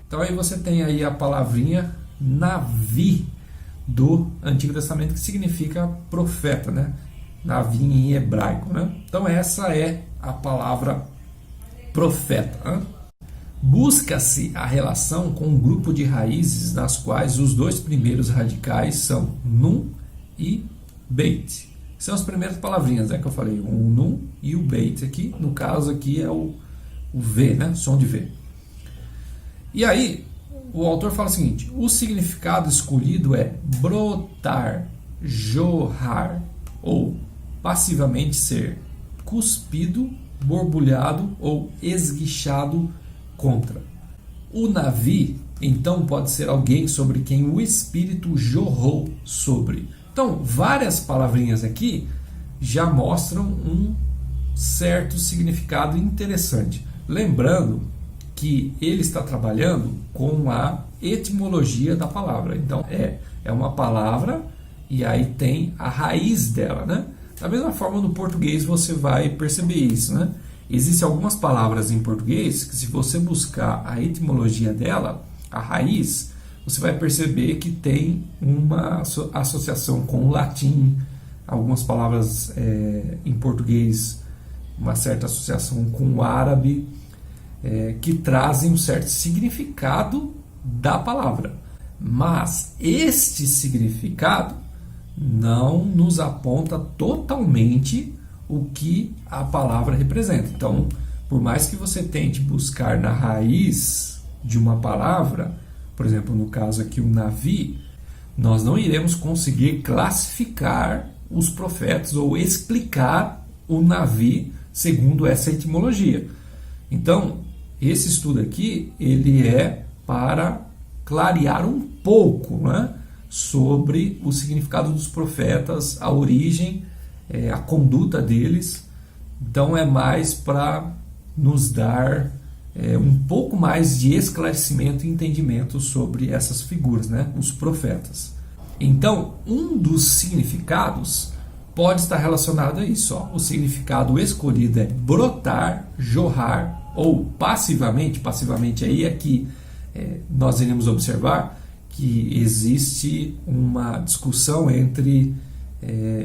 Então aí você tem aí a palavrinha Navi do Antigo Testamento, que significa profeta, né? Navi em hebraico, né? Então essa é a palavra profeta, né? Busca-se a relação com um grupo de raízes nas quais os dois primeiros radicais são Nun e Beit. São as primeiras palavrinhas, né, que eu falei, o Nun e o Beit aqui. No caso aqui é o V, né, som de V. E aí o autor fala o seguinte: o significado escolhido é brotar, jorrar, ou passivamente ser cuspido, borbulhado ou esguichado contra. O Navi, então, pode ser alguém sobre quem o Espírito jorrou sobre. Então, várias palavrinhas aqui já mostram um certo significado interessante. Lembrando que ele está trabalhando com a etimologia da palavra. Então, é uma palavra e aí tem a raiz dela, né? Da mesma forma, no português você vai perceber isso, né? Existem algumas palavras em português que, se você buscar a etimologia dela, a raiz, você vai perceber que tem uma associação com o latim. Algumas palavras em português, uma certa associação com o árabe, que trazem um certo significado da palavra. Mas este significado não nos aponta totalmente o que a palavra representa. Então, por mais que você tente buscar na raiz de uma palavra, por exemplo, no caso aqui o Navi, nós não iremos conseguir classificar os profetas ou explicar o Navi segundo essa etimologia. Então, esse estudo aqui, ele é para clarear um pouco, né, sobre o significado dos profetas, a origem, a conduta deles. Então é mais para nos dar um pouco mais de esclarecimento e entendimento sobre essas figuras, né? Os profetas. Então, um dos significados pode estar relacionado a isso. Ó. O significado escolhido é brotar, jorrar, ou passivamente aí é que nós iremos observar que existe uma discussão entre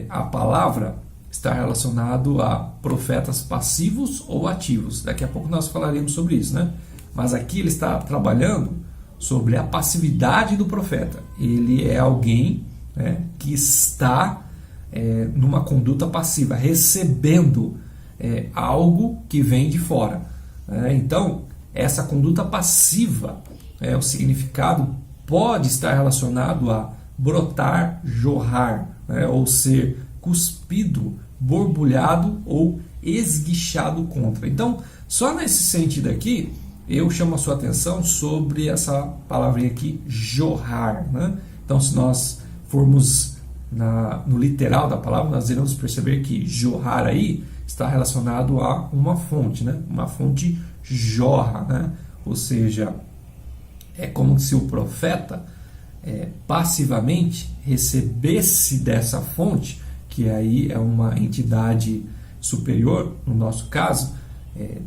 a palavra estar relacionado a profetas passivos ou ativos. Daqui a pouco nós falaremos sobre isso, né? Mas aqui ele está trabalhando sobre a passividade do profeta. Ele é alguém, né, que está numa conduta passiva, recebendo algo que vem de fora. Então, essa conduta passiva, o significado pode estar relacionado a brotar, jorrar, ou ser cuspido, borbulhado ou esguichado contra. Então, só nesse sentido aqui, eu chamo a sua atenção sobre essa palavrinha aqui, jorrar, né? Então, se nós formos no literal da palavra, nós iremos perceber que jorrar aí está relacionado a uma fonte, né? Uma fonte jorra, né? Ou seja, é como se o profeta passivamente recebesse dessa fonte, que aí é uma entidade superior, no nosso caso,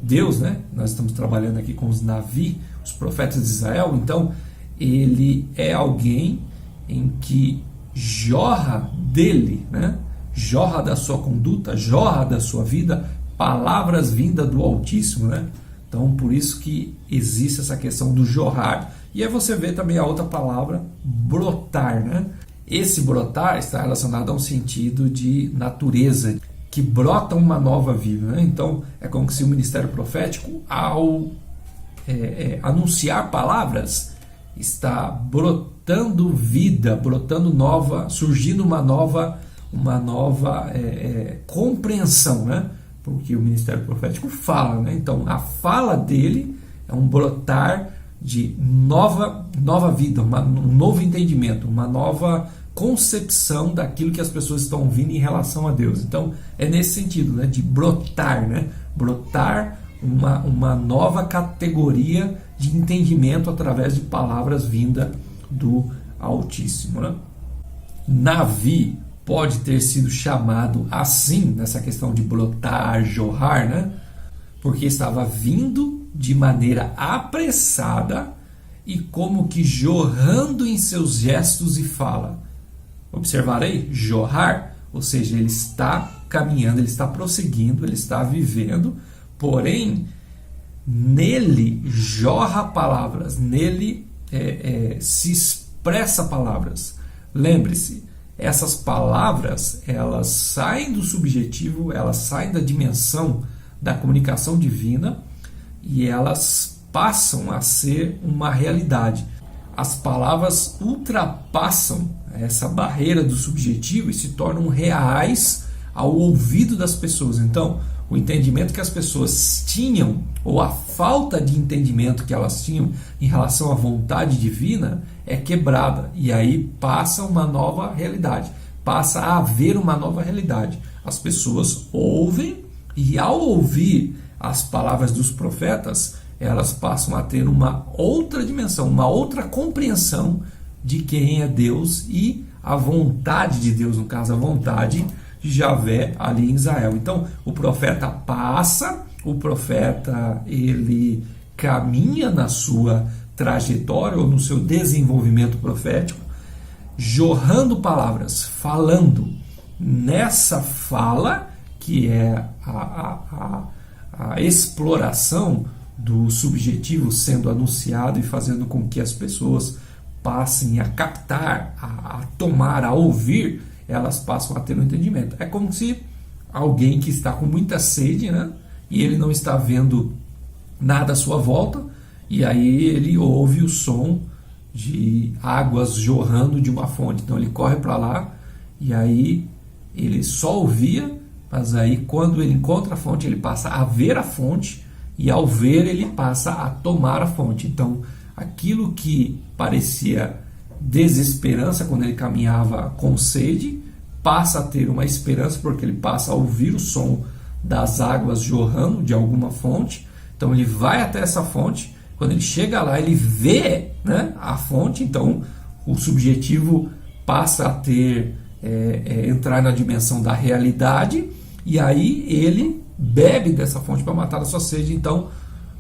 Deus, né? Nós estamos trabalhando aqui com os Navi, os profetas de Israel. Então, ele é alguém em que jorra dele, né? Jorra da sua conduta, jorra da sua vida, palavras vindas do Altíssimo, né? Então, por isso que existe essa questão do jorrar. E aí você vê também a outra palavra, brotar, né? Esse brotar está relacionado a um sentido de natureza, que brota uma nova vida, né? Então, é como se o ministério profético, ao anunciar palavras, está brotando vida, brotando nova, surgindo uma nova compreensão, né? Porque o ministério profético fala, né? Então, a fala dele é um brotar de nova vida, um novo entendimento, uma nova concepção daquilo que as pessoas estão ouvindo em relação a Deus. Então, é nesse sentido, né, de brotar, né? Brotar uma nova categoria de entendimento através de palavras vindas do Altíssimo, né? Navi pode ter sido chamado assim, nessa questão de brotar, jorrar, né? Porque estava vindo de maneira apressada e como que jorrando em seus gestos e fala. Observarei? Jorrar, ou seja, ele está caminhando, ele está prosseguindo, ele está vivendo, porém, nele jorra palavras, nele se expressa palavras. Lembre-se, essas palavras, elas saem do subjetivo, elas saem da dimensão da comunicação divina e elas passam a ser uma realidade. As palavras ultrapassam essa barreira do subjetivo e se tornam reais ao ouvido das pessoas. Então, o entendimento que as pessoas tinham, ou a falta de entendimento que elas tinham em relação à vontade divina, é quebrada. E aí passa uma nova realidade. Passa a haver uma nova realidade. As pessoas ouvem e, ao ouvir as palavras dos profetas, elas passam a ter uma outra dimensão, uma outra compreensão de quem é Deus e a vontade de Deus, no caso, a vontade de Javé ali em Israel. Então, o profeta passa, o profeta ele caminha na sua trajetória ou no seu desenvolvimento profético, jorrando palavras, falando. Nessa fala, que é a exploração do subjetivo sendo anunciado e fazendo com que as pessoas passem a captar, a tomar, a ouvir, elas passam a ter um entendimento. É como se alguém que está com muita sede, né, e ele não está vendo nada à sua volta, e aí ele ouve o som de águas jorrando de uma fonte. Então ele corre para lá, e aí ele só ouvia, mas aí quando ele encontra a fonte, ele passa a ver a fonte, e ao ver ele passa a tomar a fonte. Então aquilo que parecia desesperança quando ele caminhava com sede, passa a ter uma esperança porque ele passa a ouvir o som das águas jorrando de alguma fonte. Então ele vai até essa fonte, quando ele chega lá ele vê, né, a fonte, então o subjetivo passa a ter entrar na dimensão da realidade, e aí ele bebe dessa fonte para matar a sua sede. Então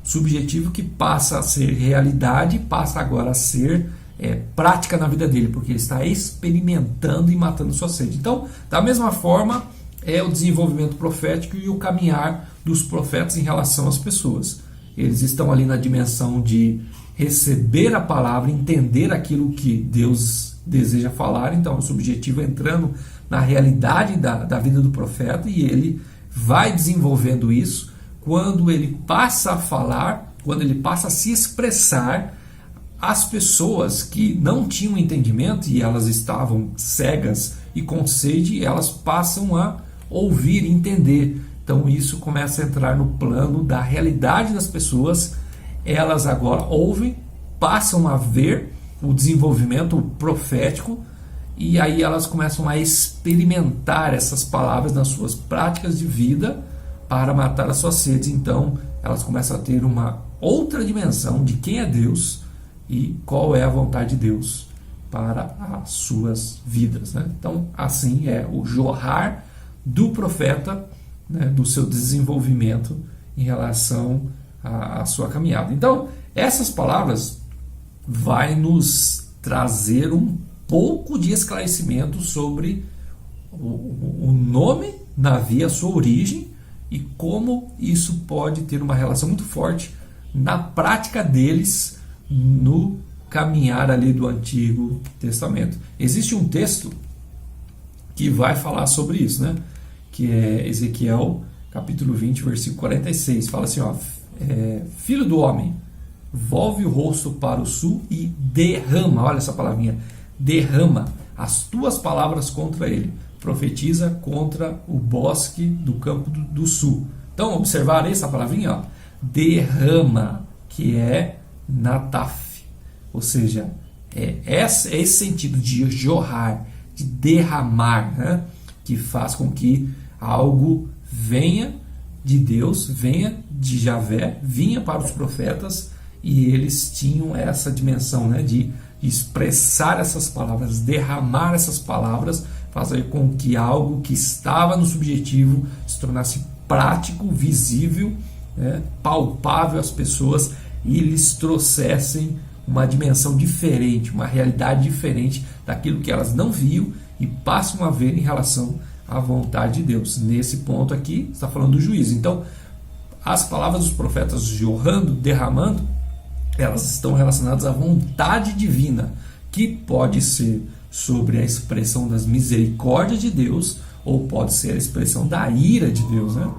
subjetivo que passa a ser realidade passa agora a ser prática na vida dele, porque ele está experimentando e matando sua sede. Então, da mesma forma, é o desenvolvimento profético e o caminhar dos profetas em relação às pessoas. Eles estão ali na dimensão de receber a palavra, entender aquilo que Deus deseja falar. Então, o subjetivo entrando na realidade da vida do profeta, e ele vai desenvolvendo isso. Quando ele passa a falar, quando ele passa a se expressar, as pessoas que não tinham entendimento e elas estavam cegas e com sede, elas passam a ouvir e entender. Então isso começa a entrar no plano da realidade das pessoas. Elas agora ouvem, passam a ver o desenvolvimento profético, e aí elas começam a experimentar essas palavras nas suas práticas de vida para matar as suas sedes. Então elas começam a ter uma outra dimensão de quem é Deus e qual é a vontade de Deus para as suas vidas, né? Então assim é o jorrar do profeta, né, do seu desenvolvimento em relação à sua caminhada. Então essas palavras vai nos trazer um pouco de esclarecimento sobre o nome Navi, a sua origem, e como isso pode ter uma relação muito forte na prática deles no caminhar ali do Antigo Testamento. Existe um texto que vai falar sobre isso, né? Que é Ezequiel capítulo 20, versículo 46. Fala assim, ó, filho do homem, volve o rosto para o sul e derrama, olha essa palavrinha, derrama as tuas palavras contra ele, profetiza contra o bosque do campo do sul. Então, observar essa palavrinha, ó, derrama, que é nataf, ou seja, esse sentido de jorrar, de derramar, né, que faz com que algo venha de Deus, venha de Javé, vinha para os profetas, e eles tinham essa dimensão, né, de expressar essas palavras, derramar essas palavras, fazer com que algo que estava no subjetivo se tornasse prático, visível, palpável às pessoas, e lhes trouxessem uma dimensão diferente, uma realidade diferente daquilo que elas não viam e passam a ver em relação à vontade de Deus. Nesse ponto aqui, está falando do juízo. Então, as palavras dos profetas jorrando, derramando, elas estão relacionadas à vontade divina, que pode ser sobre a expressão das misericórdias de Deus, ou pode ser a expressão da ira de Deus, né?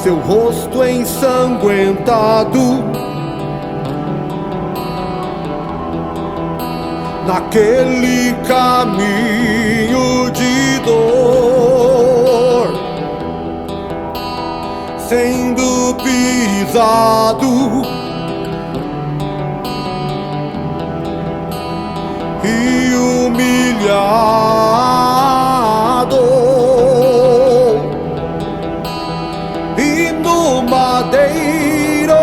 Seu rosto ensanguentado, naquele caminho de dor, sendo pisado e humilhado, e no madeiro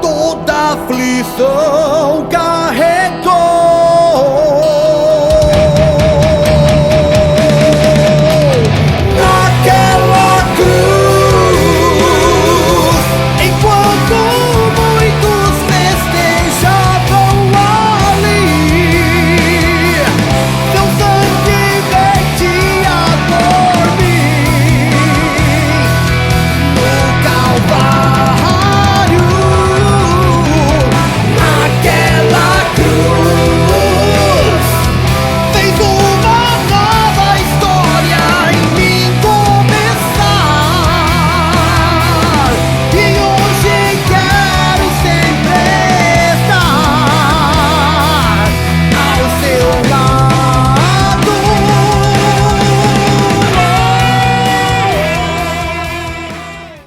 toda aflição